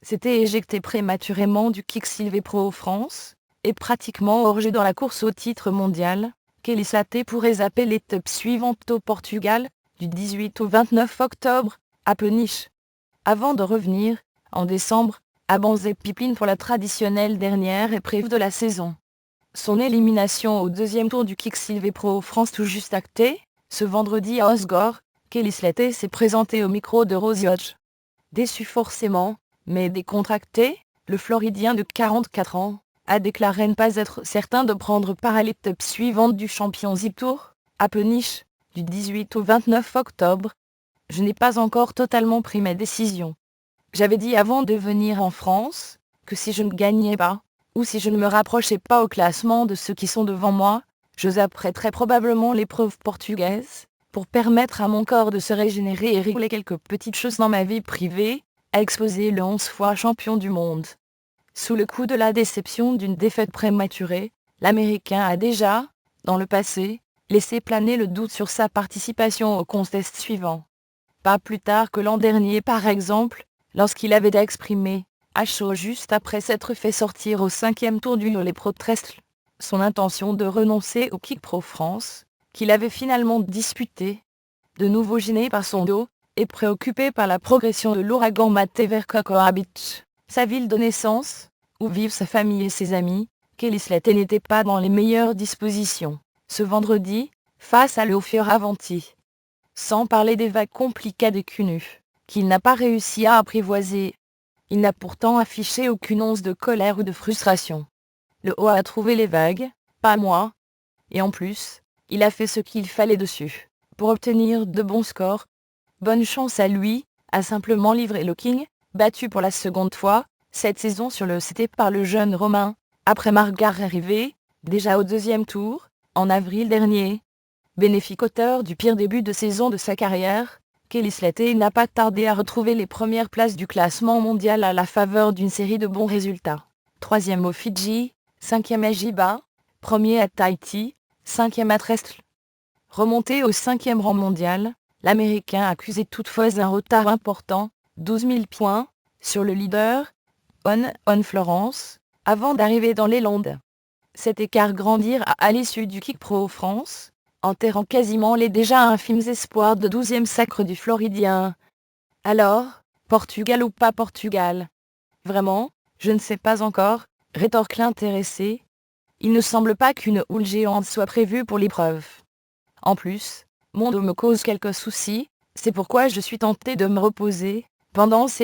s'était éjecté prématurément du Kicksilver Pro France, et pratiquement hors jeu dans la course au titre mondial, Kelly Slater pourrait zapper l'étape suivante au Portugal, du 18 au 29 octobre, à Peniche. Avant de revenir, en décembre, à Banzé-Pippin pour la traditionnelle dernière épreuve de la saison. Son élimination au deuxième tour du Kicksilver Pro France tout juste actée, ce vendredi à Osgore, Kelly Slater s'est présenté au micro de Rosie Hodge. Déçu forcément, mais décontracté, le Floridien de 44 ans a déclaré ne pas être certain de prendre part à l'étape suivante du Championship Tour, à Peniche, du 18 au 29 octobre. Je n'ai pas encore totalement pris ma décision. J'avais dit avant de venir en France, que si je ne gagnais pas, ou si je ne me rapprochais pas au classement de ceux qui sont devant moi, je zapperais très probablement l'épreuve portugaise, pour permettre à mon corps de se régénérer et régler quelques petites choses dans ma vie privée, a exposé le 11 fois champion du monde. Sous le coup de la déception d'une défaite prématurée, l'Américain a déjà, dans le passé, laissé planer le doute sur sa participation au contest suivant. Pas plus tard que l'an dernier par exemple, lorsqu'il avait exprimé, à chaud juste après s'être fait sortir au 5e tour du Lolé Pro Trestle, son intention de renoncer au Kick Pro France, qu'il avait finalement disputé. De nouveau gêné par son dos, et préoccupé par la progression de l'ouragan Maté vers Cocoa Beach, sa ville de naissance, où vivent sa famille et ses amis, Kelly Slater n'était pas dans les meilleures dispositions, ce vendredi, face à le Fioravanti. Sans parler des vagues compliquées des Cunu, qu'il n'a pas réussi à apprivoiser. Il n'a pourtant affiché aucune once de colère ou de frustration. Le haut a trouvé les vagues, pas moi. Et en plus, il a fait ce qu'il fallait dessus, pour obtenir de bons scores. Bonne chance à lui, a simplement livré le King, battu pour la seconde fois, cette saison sur le CT par le jeune Romain, après Margar arrivé, déjà au deuxième tour, en avril dernier. Bénéfique auteur du pire début de saison de sa carrière, Kelly Slater n'a pas tardé à retrouver les premières places du classement mondial à la faveur d'une série de bons résultats. 3e au Fidji, 5e à Jiba, 1er à Tahiti, 5e à Trestle. Remonté au 5e rang mondial, l'Américain accusait toutefois un retard important, 12 000 points, sur le leader, On Florence, avant d'arriver dans les Landes. Cet écart grandir à l'issue du Kick Pro France, enterrant quasiment les déjà infimes espoirs de 12e sacre du Floridien. Alors, Portugal ou pas Portugal? Vraiment, je ne sais pas encore, rétorque l'intéressé. Il ne semble pas qu'une houle géante soit prévue pour l'épreuve. En plus, mon dos me cause quelques soucis, c'est pourquoi je suis tenté de me reposer, pendant ces